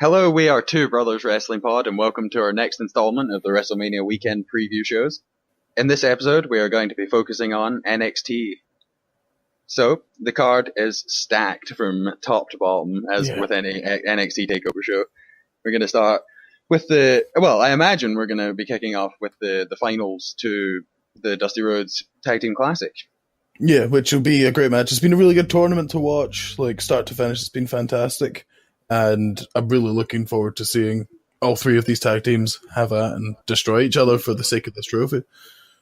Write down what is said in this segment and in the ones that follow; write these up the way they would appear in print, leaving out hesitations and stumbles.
Hello, we are Two Brothers Wrestling Pod, and welcome to our next installment of the WrestleMania weekend preview shows. In this episode, we are going to be focusing on NXT. So, the card is stacked from top to bottom, as with any NXT Takeover show. We're going to start with I imagine we're going to be kicking off with the finals to the Dusty Rhodes Tag Team Classic. Yeah, which will be a great match. It's been a really good tournament to watch, like start to finish. It's been fantastic. And I'm really looking forward to seeing all three of these tag teams have at and destroy each other for the sake of this trophy.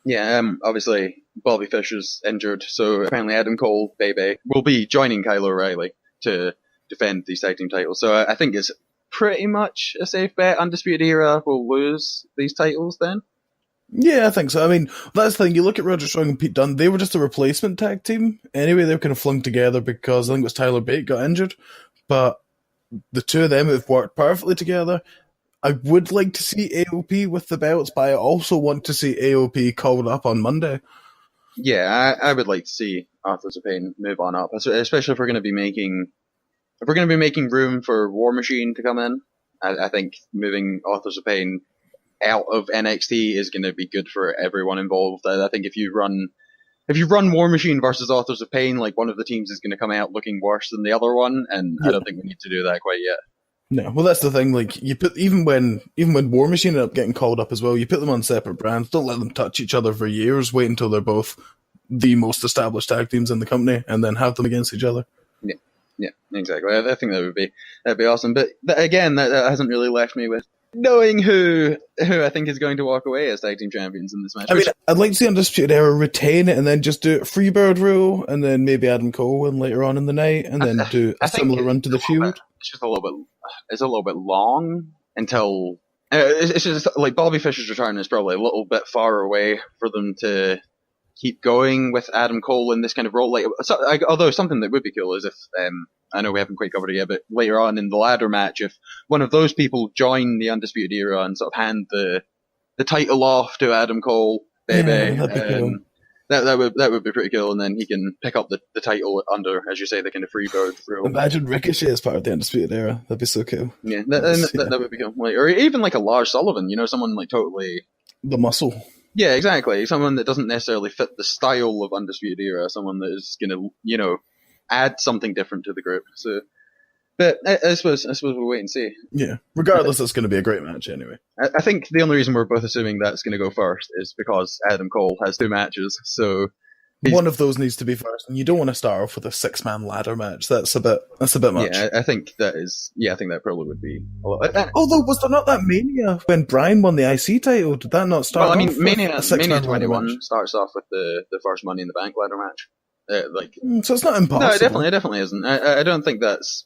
Yeah, obviously Bobby Fish is injured, so apparently Adam Cole, Bebe, will be joining Kyle O'Reilly to defend these tag team titles. So I think it's pretty much a safe bet. Undisputed Era will lose these titles then. Yeah, I think so. I mean, that's the thing. You look at Roderick Strong and Pete Dunne, they were just a replacement tag team. Anyway, they were kind of flung together because I think it was Tyler Bate got injured. But the two of them have worked perfectly together. I would like to see AOP with the belts, but I also want to see AOP called up on Monday. Yeah, I would like to see Authors of Pain move on up, especially if we're going to be making room for War Machine to come in. I think moving Authors of Pain out of NXT is going to be good for everyone involved. I think if you run War Machine versus Authors of Pain, like one of the teams is going to come out looking worse than the other one, and I don't think we need to do that quite yet. No, well that's the thing. Like you put even when War Machine ended up getting called up as well, you put them on separate brands. Don't let them touch each other for years. Wait until they're both the most established tag teams in the company, and then have them against each other. Yeah, exactly. I think that'd be awesome. But again, that hasn't really left me with knowing who I think is going to walk away as tag team champions in this match. I mean, I'd like to see Undisputed Era retain it and then just do it Freebird rule, and then maybe Adam Cole win later on in the night, and then do a similar run to the feud. It's just a little bit long until it's just like Bobby Fish's return is probably a little bit far away for them to keep going with Adam Cole in this kind of role. Although something that would be cool is if I know we haven't quite covered it yet, but later on in the ladder match, if one of those people join the Undisputed Era and sort of hand the title off to Adam Cole, baby, cool. that would be pretty cool, and then he can pick up the title under, as you say, the kind of Freebird rule. Imagine Ricochet as part of the Undisputed Era. That'd be so cool. Yeah, that would be cool. Or even like a Lars Sullivan, someone like totally the muscle. Yeah, exactly. Someone that doesn't necessarily fit the style of Undisputed Era, someone that is going to, add something different to the group. So, but I suppose we'll wait and see. Yeah, regardless, it's going to be a great match anyway. I think the only reason we're both assuming that's going to go first is because Adam Cole has two matches. So one of those needs to be first, and you don't want to start off with a 6-man ladder match. That's a bit much. Yeah, I think that probably would be a lot. Although, was there not that Mania when Bryan won the IC title? Did that not start? Well, I mean, Mania 21 starts off with the first Money in the Bank ladder match. So it's not impossible. No, it definitely isn't. I don't think that's.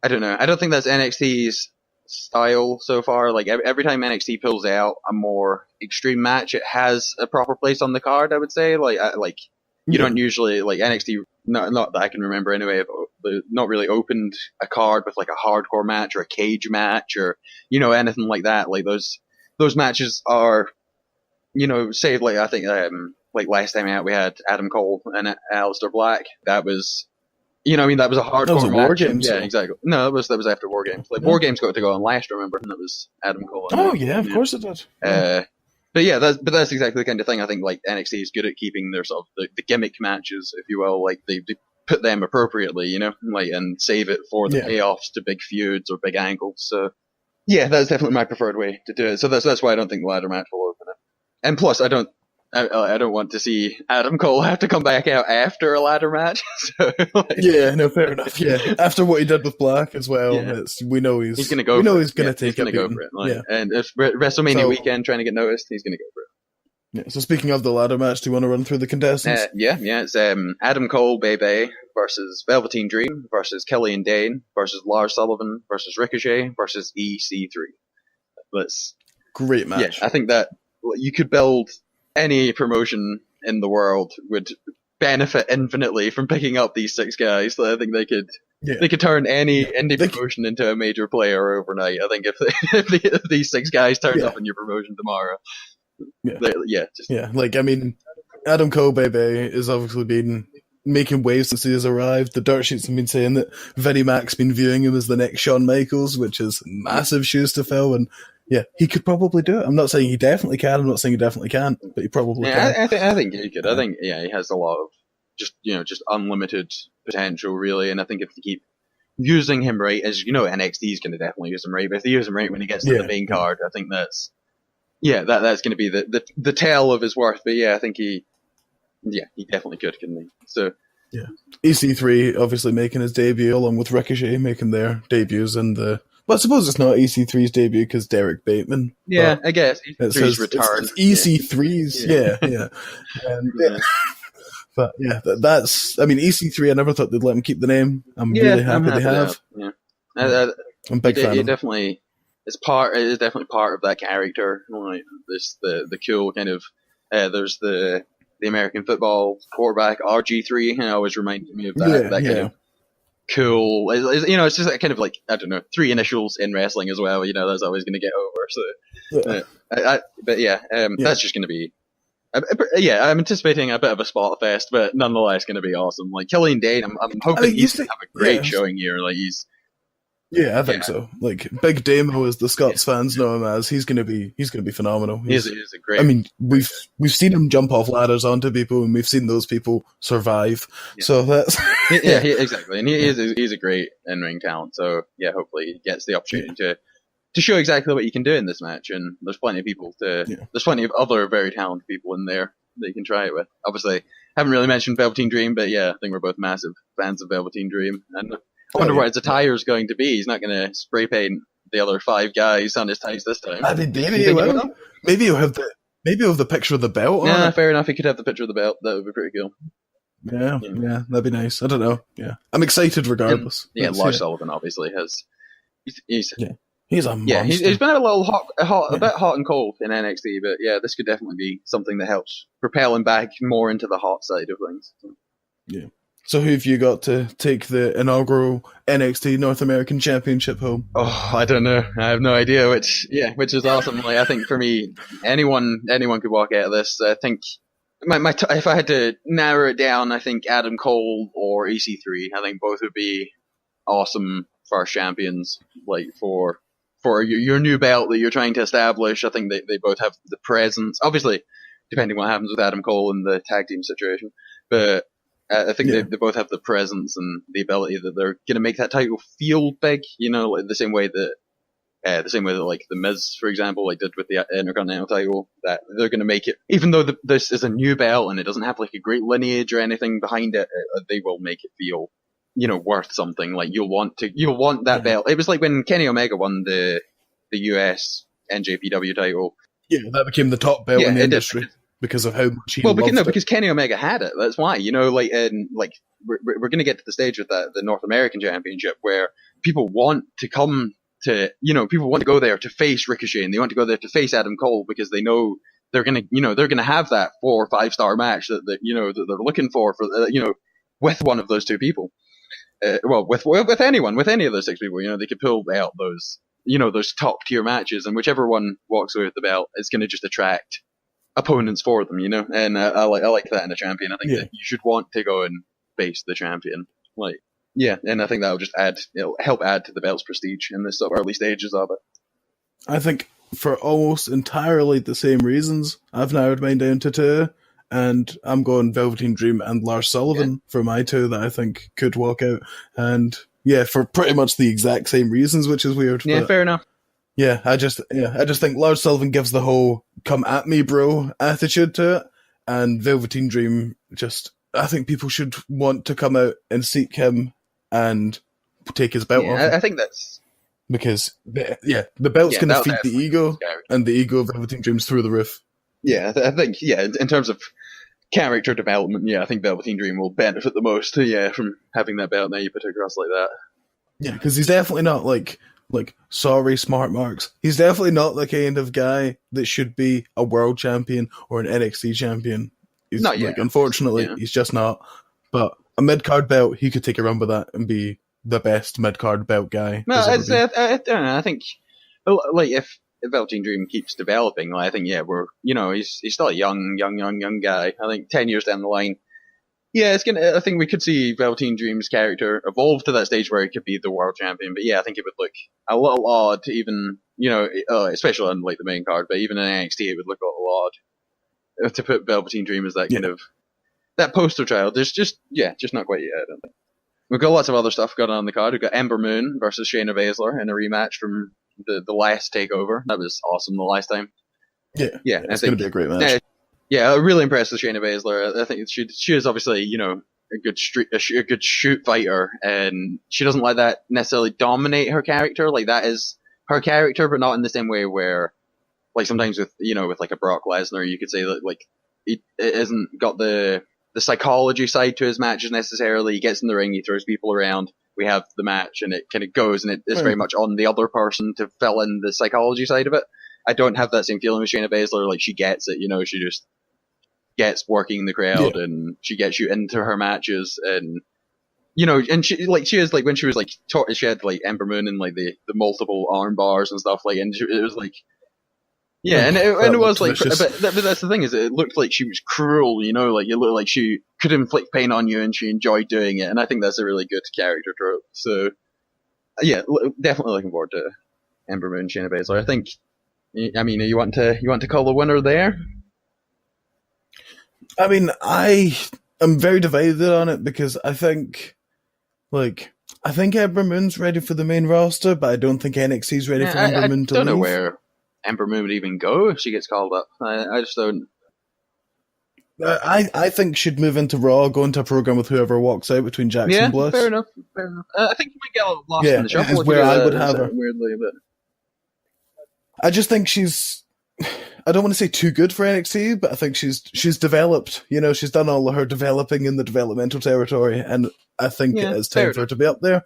I don't know. I don't think that's NXT's style so far. Like every time NXT pulls out a more extreme match, it has a proper place on the card. I would say, you don't usually like NXT. Not that I can remember anyway. But not really opened a card with like a hardcore match or a cage match or anything like that. Like those matches are saved. Like I think like last time out we had Adam Cole and Aleister Black. That was. That was a hardcore that was a match. War Games. Yeah, exactly. No, that was after War Games. War Games got to go on last, remember? And that was Adam Cole. Of course it did. But yeah, that's exactly the kind of thing I think like NXT is good at keeping their sort of the gimmick matches, if you will. Like they put them appropriately, and save it for the payoffs to big feuds or big angles. So yeah, that's definitely my preferred way to do it. So that's why I don't think the ladder match will open it. And plus, I don't want to see Adam Cole have to come back out after a ladder match. So, fair enough. Yeah, after what he did with Black as well, we know he's going to go. We know he's going to take it. Go for it. And if WrestleMania weekend trying to get noticed, he's going to go for it. Yeah. So speaking of the ladder match, do you want to run through the contestants? It's Adam Cole, Bebe versus Velveteen Dream versus Kelly and Dane versus Lars Sullivan versus Ricochet versus EC3. That's great match. Yeah, I think that you could build. Any promotion in the world would benefit infinitely from picking up these 6 guys. So I think they could turn any indie promotion into a major player overnight. I think if these 6 guys turn up in your promotion tomorrow, Adam Cole, Bebe, has obviously been making waves since he has arrived. The dirt sheets have been saying that Vinnie Mac's been viewing him as the next Shawn Michaels, which is massive shoes to fill. And yeah, he could probably do it. I'm not saying he definitely can. I'm not saying he definitely can't, but he probably can. I think he could. I think he has a lot of just unlimited potential, really. And I think if they keep using him right, as NXT is going to definitely use him right. But if they use him right when he gets to the main card, I think that's going to be the tale of his worth. But I think he definitely could, couldn't he? So yeah, EC3 obviously making his debut along with Ricochet making their debuts in the. But I suppose it's not EC3's debut because Derek Bateman. Yeah, I guess EC3's return. It's EC3's, yeah. And, but yeah, that's. I mean, EC3. I never thought they'd let him keep the name. I'm really happy they have. Yeah, I'm a big fan. It definitely is definitely part of that character. Like the cool kind of. There's the American football quarterback RG3, and it always reminded me of that kind of cool. It's just that kind of like, I don't know, 3 initials in wrestling as well. That's always going to get over. So, that's just going to be. I'm anticipating a bit of a spot fest, but nonetheless going to be awesome. Like Killian Dane, I'm hoping he's going to have a great showing here. Like he's. Yeah, I think so. Like Big Damo, as the Scots fans know him as, he's gonna be phenomenal. He's a great. I mean, we've seen him jump off ladders onto people, and we've seen those people survive. Yeah. So that's exactly, and he's a great in-ring talent. So hopefully he gets the opportunity to show exactly what he can do in this match. And there's plenty of people there's plenty of other very talented people in there that you can try it with. Obviously, haven't really mentioned Velveteen Dream, but I think we're both massive fans of Velveteen Dream, and I wonder what his attire is going to be. He's not going to spray paint the other 5 guys on his tights this time. I mean, maybe he will. Maybe he'll have the picture of the belt. Yeah, fair enough. He could have the picture of the belt. That would be pretty cool. Yeah, that'd be nice. I don't know. Yeah, I'm excited regardless. Lars Sullivan obviously has. He's a monster. Yeah, he's been a little a bit hot and cold in NXT, but this could definitely be something that helps propel him back more into the hot side of things. Yeah. So who have you got to take the inaugural NXT North American Championship home? Oh, I don't know. I have no idea, which is awesome. Like, I think for me, anyone could walk out of this. I think if I had to narrow it down, I think Adam Cole or EC3. I think both would be awesome first champions, like for your new belt that you're trying to establish. I think they both have the presence. Obviously, depending what happens with Adam Cole in the tag team situation, but I think they both have the presence and the ability that they're going to make that title feel big. Like the same way that like the Miz, for example, like did with the Intercontinental title. That they're going to make it, even though this is a new belt and it doesn't have like a great lineage or anything behind it, they will make it feel, worth something. Like you'll want that belt. It was like when Kenny Omega won the US NJPW title. Yeah, that became the top belt in the industry. Because of how much he loved it. Because Kenny Omega had it. That's why. We're going to get to the stage with the North American Championship where people want to come to, people want to go there to face Ricochet and they want to go there to face Adam Cole because they know they're going to have that 4 or 5 star match that that they're looking for with one of those 2 people. With anyone, with any of those 6 people, they could pull out those, those top tier matches, and whichever one walks away with the belt is going to just attract opponents for them, and I like that in a champion. I think that you should want to go and face the champion, and I think that will just help add to the belt's prestige in this sort of early stages of it. I think for almost entirely the same reasons, I've narrowed mine down to 2, and I'm going Velveteen Dream and Lars Sullivan for my 2 that I think could walk out, and for pretty much the exact same reasons, which is weird. Yeah, fair enough. Yeah, I just think Lars Sullivan gives the whole "come at me, bro" attitude to it, and Velveteen Dream I think people should want to come out and seek him and take his belt off him. I think that's because the belt's going to feed the ego, and the ego of Velveteen Dream's through the roof. Yeah, I think in terms of character development, I think Velveteen Dream will benefit the most. From having that belt now you put across like that. Yeah, because he's definitely not like sorry, smart marks. He's definitely not the kind of guy that should be a world champion or an NXT champion. He's not yet. Unfortunately, he's just not. But a mid-card belt, he could take a run with that and be the best mid-card belt guy. No, I don't know. I think if Velveteen Dream keeps developing, I think we're he's still a young guy. I think 10 years down the line, Yeah, it's gonna. I think we could see Velveteen Dream's character evolve to that stage where he could be the world champion. But yeah, I think it would look a little odd to even, especially on like the main card. But even in NXT, it would look a little odd to put Velveteen Dream as that kind of that poster child. There's just not quite yet. I don't think. We've got lots of other stuff going on the card. We've got Ember Moon versus Shayna Baszler in a rematch from the last Takeover. That was awesome the last time. Yeah, it's going to be a great match. Yeah, really impressed with Shayna Baszler. I think she is obviously, a good shoot fighter, and she doesn't let that necessarily dominate her character. Like, that is her character, but not in the same way where, like, sometimes with like a Brock Lesnar, you could say that, like, it isn't got the psychology side to his matches necessarily. He gets in the ring, he throws people around, we have the match, and it kind of goes, and it is very much on the other person to fill in the psychology side of it. I don't have that same feeling with Shayna Baszler. Like, she gets it, she just gets working the crowd, and she gets you into her matches, and and she is like, when she was like she had like Ember Moon and like the multiple arm bars and stuff, like, and it was like, and it was like, but that's the thing, is it looked like she was cruel, like it looked like she could inflict pain on you and she enjoyed doing it, and I think that's a really good character trope. So yeah, definitely looking forward to Ember Moon, Shayna Baszler. I think, I mean, you want to call the winner there? I mean, I am very divided on it, because I think Ember Moon's ready for the main roster, but I don't think NXT's ready for Ember Moon to leave. I don't know where Ember Moon would even go if she gets called up. I just don't. I think she'd move into Raw, go into a program with whoever walks out between Jax and Bliss. Fair enough. I think you might get a little lost in the shuffle. Is where I would have her. Weirdly, but I just think I don't want to say too good for NXT, but I think she's developed. She's done all of her developing in the developmental territory, and I think it is time for her to be up there.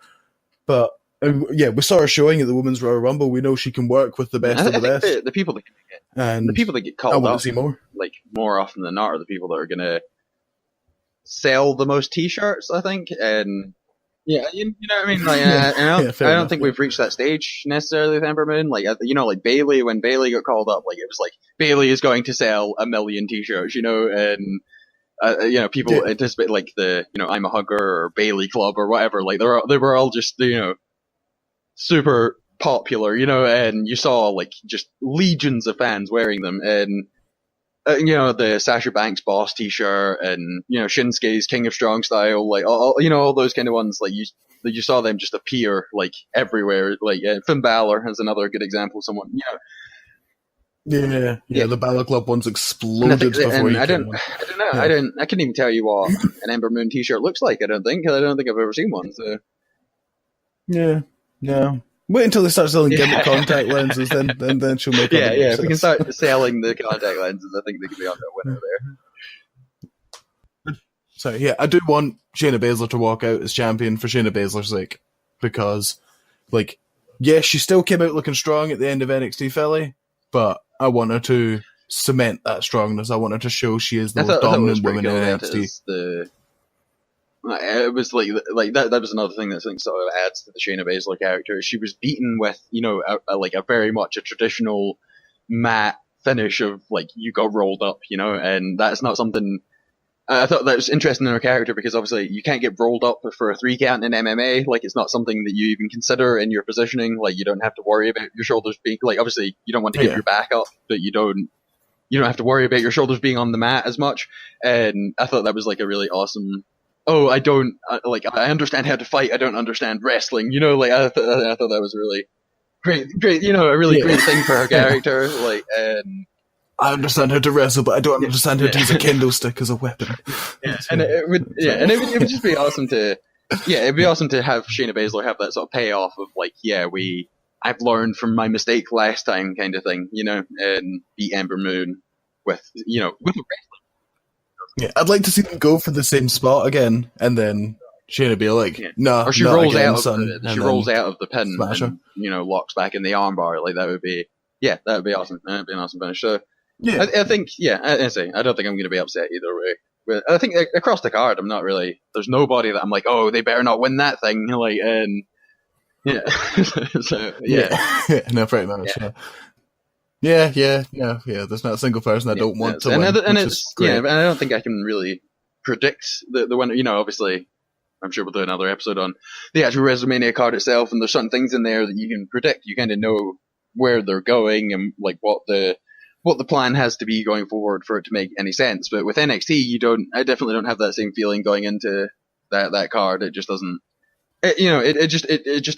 But we saw her showing at the Women's Royal Rumble. We know she can work with the best of the best. The people that get called up, see more. Like, more often than not, are the people that are going to sell the most T-shirts, I think. And yeah, you know what I mean. Like, I don't think we've reached that stage necessarily with Ember Moon. Like, like Bayley, when Bayley got called up, like, it was like Bayley is going to sell 1 million T-shirts, and people anticipate like the I'm a Hugger or Bayley Club or whatever. Like, they were all just super popular, and you saw like just legions of fans wearing them, and the Sasha Banks Boss T-shirt, and Shinsuke's King of Strong Style, like all those kind of ones, like you saw them just appear like everywhere. Like Finn Balor is another good example of someone. The Balor Club ones exploded before you. I don't know. Yeah. I couldn't even tell you what an Ember Moon T-shirt looks like. I don't think I've ever seen one. So no. Wait until they start selling gimmick contact lenses, then she'll make. If we can start selling the contact lenses, I think they can be on the winner there. So I do want Shayna Baszler to walk out as champion for Shayna Baszler's sake, because, she still came out looking strong at the end of NXT Philly, but I want her to cement that strongness. I want her to show she is the most dominant woman in NXT. It was like that. That was another thing that sort of adds to the Shayna Baszler character. She was beaten with a very much a traditional mat finish of like you got rolled up, and that's not something. I thought that was interesting in her character, because obviously you can't get rolled up for a 3 count in MMA. Like, it's not something that you even consider in your positioning. Like, you don't have to worry about your shoulders being like, obviously you don't want to give your back up, but you don't have to worry about your shoulders being on the mat as much. And I thought that was like a really awesome. I understand how to fight. I don't understand wrestling. I thought that was really great. A really great thing for her character. And I understand how to wrestle, but I don't understand how to use a kendo stick as a weapon. And it would just be awesome to, it'd be awesome to have Shayna Baszler have that sort of payoff of like, I've learned from my mistake last time, kind of thing, and beat Ember Moon with a wrestling. Yeah, I'd like to see them go for the same spot again, and then Shayna be like, "No," or she rolls out of the pin, and, locks back in the armbar. Like, that would be awesome. That'd be an awesome finish. So I think, I don't think I'm going to be upset either way. But I think across the card, I'm not really. There's nobody that I'm like, oh, they better not win that thing. Like, and so no, pretty much. Yeah. There's not a single person I don't want to win. And it's great. And I don't think I can really predict the winner. Obviously, I'm sure we'll do another episode on the actual WrestleMania card itself, and there's certain things in there that you can predict. You kind of know where they're going and like what the plan has to be going forward for it to make any sense. But with NXT, I definitely don't have that same feeling going into that card. It just doesn't. It just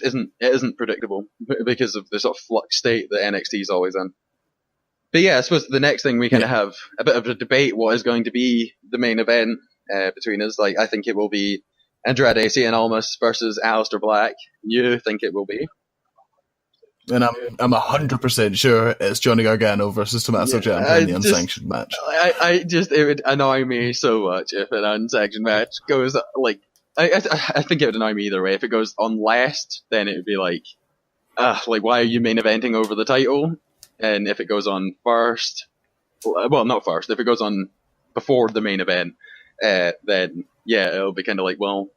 isn't predictable because of the sort of flux state that NXT is always in. But yeah, I suppose the next thing we kind of have a bit of a debate what is going to be the main event between us. Like, I think it will be Andrade Cien Almas versus Aleister Black. You think it will be? And I'm 100% sure it's Johnny Gargano versus Tommaso Ciampa in the unsanctioned match. It would annoy me so much if an unsanctioned match goes like. I think it would annoy me either way. If it goes on last, then it would be like why are you main eventing over the title? And if it goes on first, well, not first. If it goes on before the main event, then yeah, it'll be kind of like, well,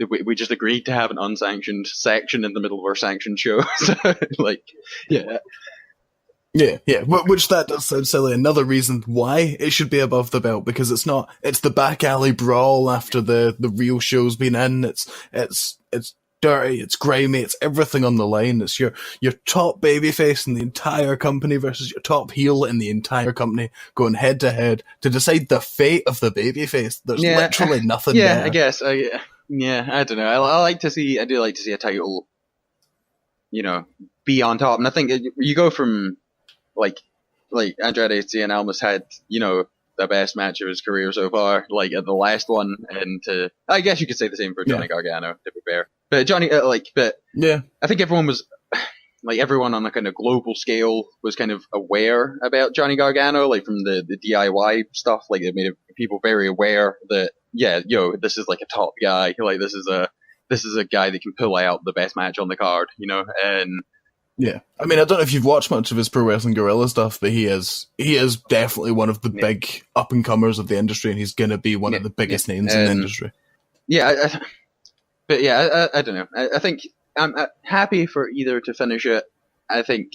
we just agreed to have an unsanctioned section in the middle of our sanctioned show. So, like, yeah. Yeah, which that does sound silly. Another reason why it should be above the belt, because it's the back alley brawl after the real show's been in. It's dirty, it's grimy, it's everything on the line. It's your top babyface in the entire company versus your top heel in the entire company going head to head to decide the fate of the babyface. There's literally nothing there. I guess. I don't know. I do like to see a title, be on top. And I think you go from like Andrade Cien Almas had, the best match of his career so far, like at the last one, and I guess you could say the same for Johnny Gargano, to be fair. But Johnny, I think everyone on a kind of global scale was kind of aware about Johnny Gargano, like from the DIY stuff, like it made people very aware that, this is like a top guy, like this is a guy that can pull out the best match on the card, and yeah. I mean, I don't know if you've watched much of his Pro Wrestling Guerrilla stuff, but he is definitely one of the big up-and-comers of the industry, and he's going to be one of the biggest names in the industry. Yeah, I don't know. I think I'm happy for either to finish it. I think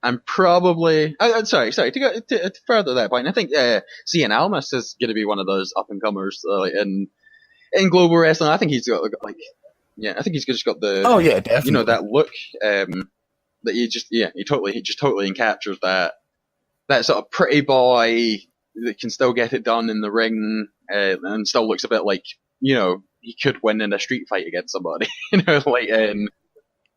I'm probably... sorry, to further that point, I think Cien Almas is going to be one of those up-and-comers in global wrestling. I think he's got, I think he's just got the... Oh, yeah, definitely. That look... that he just totally captures that sort of pretty boy that can still get it done in the ring and still looks a bit like, he could win in a street fight against somebody,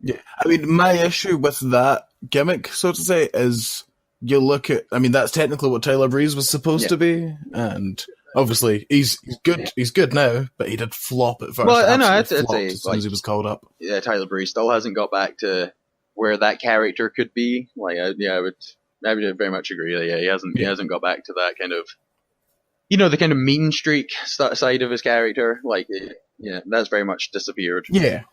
Yeah, I mean, my issue with that gimmick, so to say, is you look at, I mean, that's technically what Tyler Breeze was supposed to be, and obviously he's good. He's good now, but he did flop at first. Well, I know, I'd say, as soon as he was called up. Yeah, Tyler Breeze still hasn't got back to where that character could be. Like, I would very much agree. That, he hasn't got back to that kind of, the kind of mean streak side of his character. Like, that's very much disappeared. Yeah.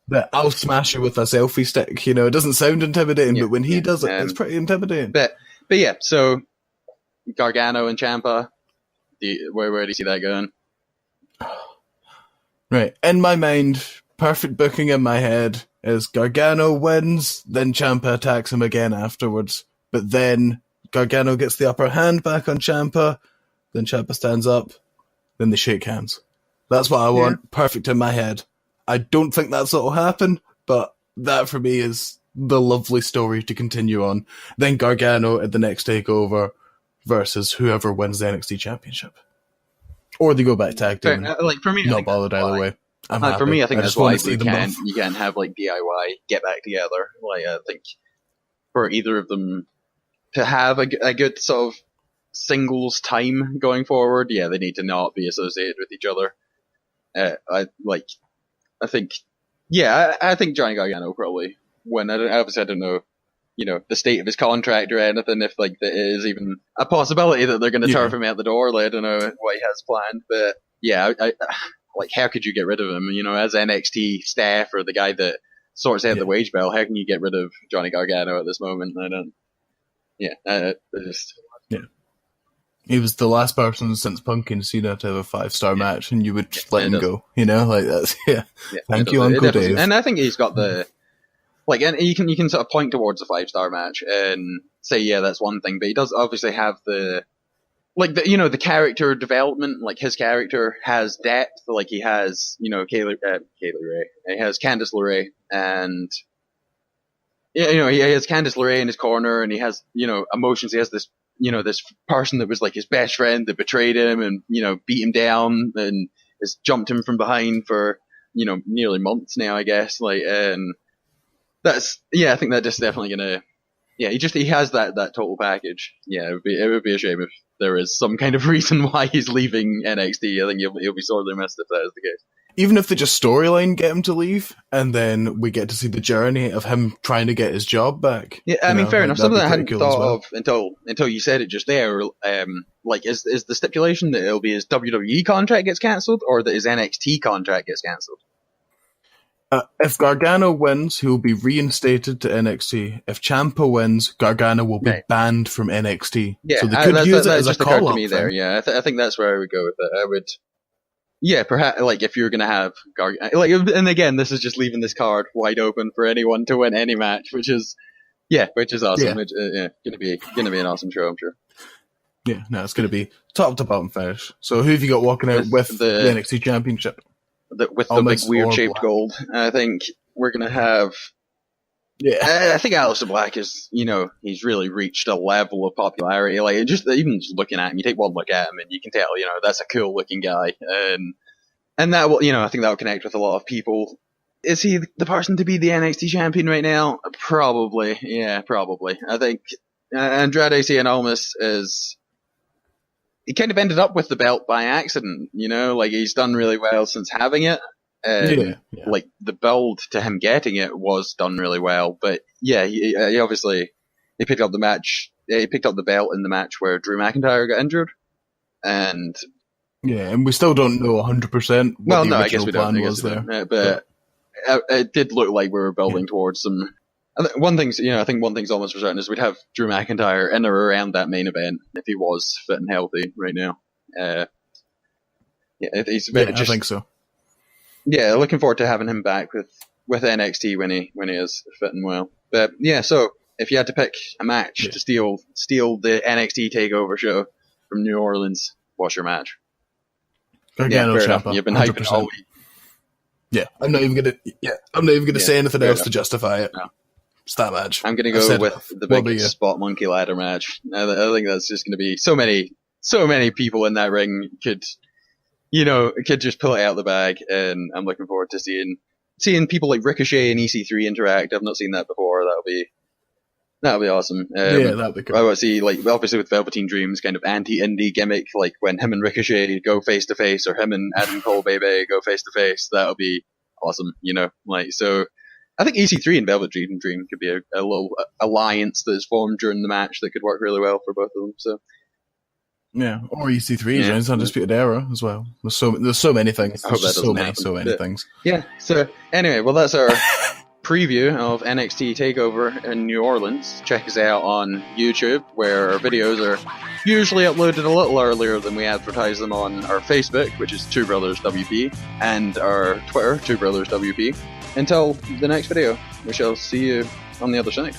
But I'll smash you with a selfie stick. It doesn't sound intimidating, but when he does it, it's pretty intimidating. But yeah, so Gargano and Ciampa, where do you see that going? Right, in my mind, perfect booking in my head is Gargano wins, then Ciampa attacks him again afterwards. But then Gargano gets the upper hand back on Ciampa, then Ciampa stands up, then they shake hands. That's what I want, perfect in my head. I don't think that's what will happen, but that for me is the lovely story to continue on. Then Gargano at the next takeover versus whoever wins the NXT Championship. Or they go back tag team. For me, not bothered either way. For me, I think that's why you can't have like DIY get back together. Like, I think for either of them to have a good sort of singles time going forward, they need to not be associated with each other. I think Johnny Gargano will probably win. I don't know, the state of his contract or anything. If like there is even a possibility that they're going to turf him out the door, like, I don't know what he has planned. But I like, how could you get rid of him? As NXT staff or the guy that sorts out the wage bill, how can you get rid of Johnny Gargano at this moment? I don't. He was the last person since Punk and Cena to have a 5-star match, and you would just let him go. Like that's Thank you, Uncle Dave. And I think he's got the and you can sort of point towards a 5-star match and say, that's one thing, but he does obviously have the like the character development, like his character has depth, like he has Kaylee Ray, he has Candice LeRae, and he has Candice LeRae in his corner, and he has emotions. He has this this person that was like his best friend that betrayed him and beat him down and has jumped him from behind for nearly months now, I guess. Like, and that's I think that just definitely gonna. Yeah, he has that total package. Yeah, it would be a shame if there is some kind of reason why he's leaving NXT. I think he'll be sorely missed if that is the case. Even if they just storyline get him to leave, and then we get to see the journey of him trying to get his job back. Yeah, I mean, fair enough. Something I hadn't thought of until you said it just there. Like, is the stipulation that it'll be his WWE contract gets cancelled, or that his NXT contract gets cancelled? If Gargano wins, he will be reinstated to NXT. If Ciampa wins, Gargano will be banned from NXT. Yeah, so they could use it as a call-up me there. Yeah, I think that's where I would go with it. I would, perhaps like if you're gonna have Gargano, like, and again, this is just leaving this card wide open for anyone to win any match, which is awesome. Yeah. Gonna be an awesome show, I'm sure. Yeah, no, it's gonna be top to bottom finish. So who have you got walking out with the NXT Championship? With the big weird shaped gold. I think we're going to have... Yeah. I think Aleister Black is, he's really reached a level of popularity. Like, even just looking at him, you take one look at him and you can tell, that's a cool looking guy. And that will, I think that will connect with a lot of people. Is he the person to be the NXT champion right now? Probably. Yeah, probably. I think Andrade Cien Almas is... He kind of ended up with the belt by accident, like he's done really well since having it. Like the build to him getting it was done really well, but he obviously he picked up the match. He picked up the belt in the match where Drew McIntyre got injured, and we still don't know 100%. Well, no, I guess we don't. But it did look like we were building towards some. I think one thing's almost for certain is we'd have Drew McIntyre in or around that main event if he was fit and healthy right now. I think so. Yeah, looking forward to having him back with NXT when he is fit and well. But so if you had to pick a match to steal the NXT Takeover show from New Orleans, what's your match? Gargano Ciampa. You've been hyping it all week. Yeah, I'm not even gonna say anything else to justify it. No. It's that match. I'm gonna go with the big spot monkey ladder match. I think that's just gonna be so many people in that ring could just pull it out of the bag, and I'm looking forward to seeing people like Ricochet and EC3 interact. I've not seen that before. That'll be awesome. That'll be cool. I want to see, like, obviously with Velveteen Dream's kind of anti-indie gimmick, like when him and Ricochet go face to face, or him and Adam Cole Baby go face to face. That'll be awesome. So I think EC3 and Velveteen Dream could be a little alliance that is formed during the match that could work really well for both of them. So. Yeah, or EC3 joins Undisputed Era as well. There's so many things. There's so many things. Yeah. So anyway, well, that's our preview of NXT Takeover in New Orleans. Check us out on YouTube, where our videos are usually uploaded a little earlier than we advertise them on our Facebook, which is Two Brothers WP, and our Twitter, Two Brothers WP. Until the next video, we shall see you on the other side.